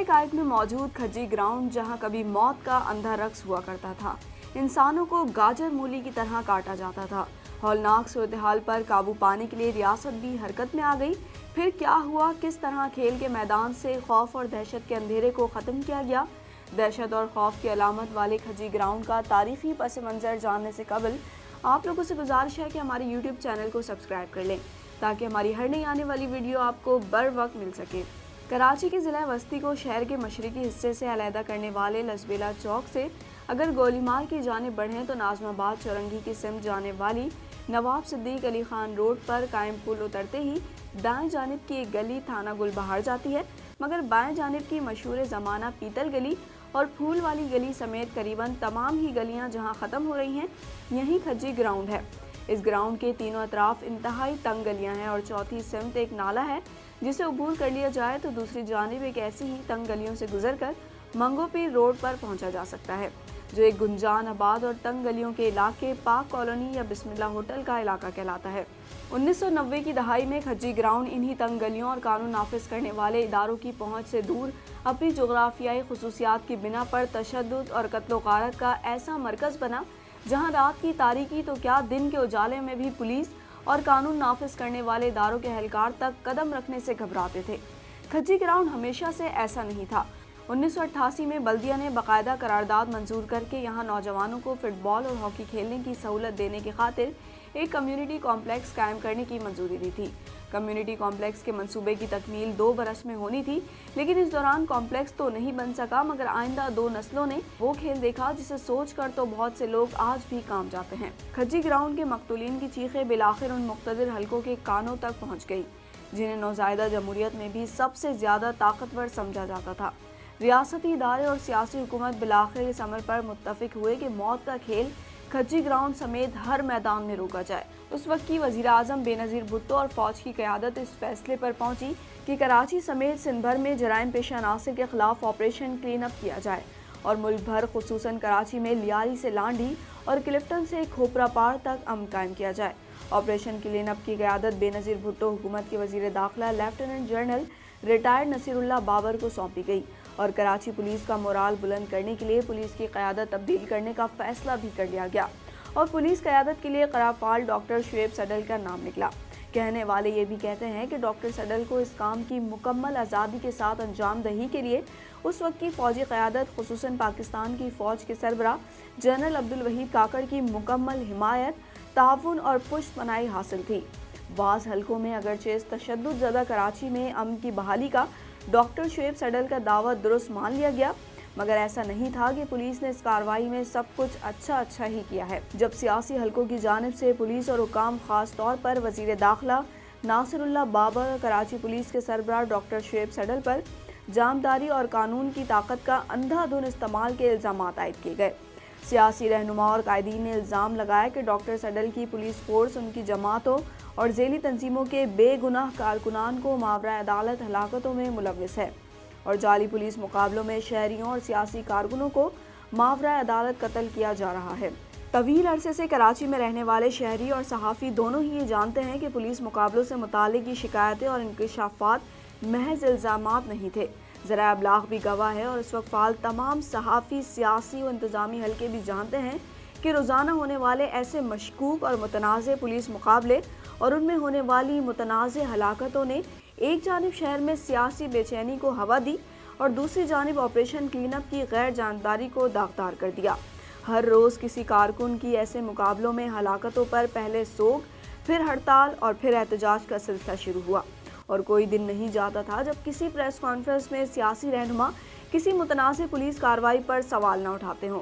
कायद में मौजूद खज्जी ग्राउंड जहां कभी मौत का अंधा रक्स हुआ करता था, इंसानों को गाजर मूली की तरह काटा जाता था। हौलनाक सूरत-ए-हाल पर काबू पाने के लिए रियासत भी हरकत में आ गई। फिर क्या हुआ, किस तरह खेल के मैदान से खौफ और दहशत के अंधेरे को ख़त्म किया गया। दहशत और खौफ की अलामत वाले खज्जी ग्राउंड का तारीखी पस मंज़र जानने से कबल आप लोगों से गुजारिश है कि हमारे यूट्यूब चैनल को सब्सक्राइब कर लें ताकि हमारी हर नई आने वाली वीडियो आपको बर वक्त मिल सके। कराची के ज़िला वस्ती को शहर के मशरकी हिस्से से अलहदा करने वाले लसबेला चौक से अगर गोलीमार की जानिब बढ़ें तो नाज़माबाद चौरंगी की सिमत जाने वाली नवाब सिद्दीक अली खान रोड पर कायम पुल उतरते ही दाएं जानिब की एक गली थाना गुलबहार जाती है, मगर बाएं जानिब की मशहूर ज़माना पीतल गली और फूल वाली गली समेत करीबन तमाम ही गलियां जहां ख़त्म हो रही हैं, यही खज्जी ग्राउंड है। इस ग्राउंड के तीनों अतराफ इंतहाई तंग गलियां हैं और चौथी सिमत एक नाला है जिसे अबूर कर लिया जाए तो दूसरी जानिब एक ऐसी ही तंग गलियों से गुजरकर मंगोपीर रोड पर पहुंचा जा सकता है, जो एक गुंजान आबाद और तंग गलियों के इलाके पाक कॉलोनी या बिस्मिल्लाह होटल का इलाका कहलाता है। 1990 की दहाई में खज्जी ग्राउंड इन्हीं तंग गलियों और कानून नाफिज करने वाले इदारों की पहुंच से दूर अपनी जोग्राफियाई खुसूसियात की बिना पर तशद्दुद और कत्लो गारत का ऐसा मरकज़ बना जहां रात की तारीकी तो क्या दिन के उजाले में भी पुलिस और कानून नाफिज करने वाले इदारों के एहलकार तक कदम रखने से घबराते थे। खज्जी ग्राउंड हमेशा से ऐसा नहीं था। 1988 में बल्दिया ने बाकायदा करारदाद मंजूर करके यहाँ नौजवानों को फुटबॉल और हॉकी खेलने की सहूलत देने की खातिर एक कम्युनिटी कॉम्प्लेक्स कायम करने की मंजूरी दी थी। कम्युनिटी कॉम्प्लेक्स के मंसूबे की तकमील 2 बरस में होनी थी, लेकिन इस दौरान कॉम्प्लेक्स तो नहीं बन सका, मगर आइंदा 2 नस्लों ने वो खेल देखा जिसे सोच कर तो बहुत से लोग आज भी काम जाते हैं। खज्जी ग्राउंड के मकतूलीन की चीखें बिलाखिर उन मुख्तदिर हलकों के कानों तक पहुँच गई जिन्हें नौज़ायदा जमहूरियत में भी सबसे ज़्यादा ताकतवर समझा जाता था। रियासती इदारे और सियासी हुकूमत बिलाखिर इस अमल पर मुत्तफिक हुए कि मौत का खेल खज्जी ग्राउंड समेत हर मैदान में रोका जाए। उस वक्त की वज़ीर आज़म बेनज़ीर भुट्टो और फ़ौज की क़यादत इस फैसले पर पहुंची कि कराची समेत सिंध भर में जराइम पेशा अनासिर के खिलाफ ऑपरेशन क्लीन अप किया जाए और मुल्क भर खुसूसन कराची में लियारी से लांडी और क्लिफ्टन से खोपरा पार तक अमन कायम किया जाए। ऑपरेशन क्लीन अप की क़यादत बेनज़ीर भुट्टो हुकूमत के वज़ीर दाखिला lieutenant general retired Nasirullah Babar को सौंपी गई और कराची पुलिस का मोराल बुलंद करने के लिए पुलिस की क़यादत तब्दील करने का फैसला भी कर लिया गया और पुलिस क़यादत के लिए क़राफ़ाल डॉक्टर शुएब सडल का नाम निकला। कहने वाले ये भी कहते हैं कि डॉक्टर सडल को इस काम की मुकम्मल आज़ादी के साथ अंजाम दही के लिए उस वक्त की फ़ौजी क़यादत खुसूसन पाकिस्तान की फ़ौज के सरबराह जनरल अब्दुल वहीद काकड़ की मुकम्मल हिमायत, ताउन और पुष्ट पनाही हासिल थी। बाज़ हलकों में अगरचे इस तशद्दुद ज़दा कराची में अमन की बहाली का डॉक्टर शुएब सडल का दावा दुरुस्त मान लिया गया, मगर ऐसा नहीं था कि पुलिस ने इस कार्रवाई में सब कुछ अच्छा ही किया है। जब सियासी हलकों की जानिब से पुलिस और हुकाम खास तौर पर वज़ीर दाखिला नासिरुल्लाह बाबर और कराची पुलिस के सरबराह डॉक्टर शुएब सडल पर जामदारी और कानून की ताकत का अंधाधुन इस्तेमाल के इल्ज़ामात आयद किए गए। सियासी रहनुमा और कायदीन ने इल्ज़ाम लगाया कि डॉक्टर सडल की पुलिस फोर्स उनकी जमातों और ज़ेली तंजीमों के बेगुनाह कारकुनान को मावरा अदालत हलाकतों में मुलव्विस है और जाली पुलिस मुकाबलों में शहरियों और सियासी कारकुनों को मावरा अदालत कत्ल किया जा रहा है। तवील अरसे से कराची में रहने वाले शहरी और सहाफ़ी दोनों ही ये जानते हैं कि पुलिस मुकाबलों से मुताल्लिक़ की शिकायतें और इंकशाफात महज इल्ज़ामात नहीं थे। ज़राए अबलाग भी गवाह है और इस वक्त फ़ाल तमाम सहाफ़ी, सियासी और इंतज़ामी हल्के भी जानते हैं कि रोज़ाना होने वाले ऐसे मशकूक और मुतनाज़े पुलिस मुकाबले और उनमें होने वाली मुतनाज़े हलाकतों ने एक जानिब शहर में सियासी बेचैनी को हवा दी और दूसरी जानिब ऑपरेशन क्लीन अप की गैर जानदारी को दागदार कर दिया। हर रोज़ किसी कारकुन की ऐसे मुकाबलों में हलाकतों पर पहले सोग, फिर हड़ताल और फिर एहतजाज का सिलसिला शुरू हुआ और कोई दिन नहीं जाता था जब किसी प्रेस कॉन्फ्रेंस में सियासी रहनुमा किसी मुतनाज़े पुलिस कार्रवाई पर सवाल न उठाते हों।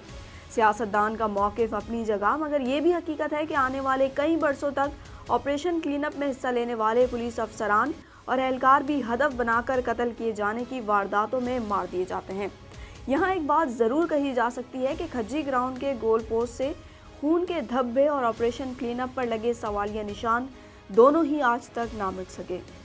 सियासतदान का मौक़िफ़ अपनी जगह, मगर ये भी हकीकत है कि आने वाले कई बरसों तक ऑपरेशन क्लीन अप में हिस्सा लेने वाले पुलिस अफसरान और एहलकार भी हदफ बनाकर कत्ल किए जाने की वारदातों में मार दिए जाते हैं। यहाँ एक बात ज़रूर कही जा सकती है कि खज्जी ग्राउंड के गोल पोस्ट से खून के धब्बे और ऑपरेशन क्लीन अप पर लगे सवालिया निशान दोनों ही आज तक ना मिट सके।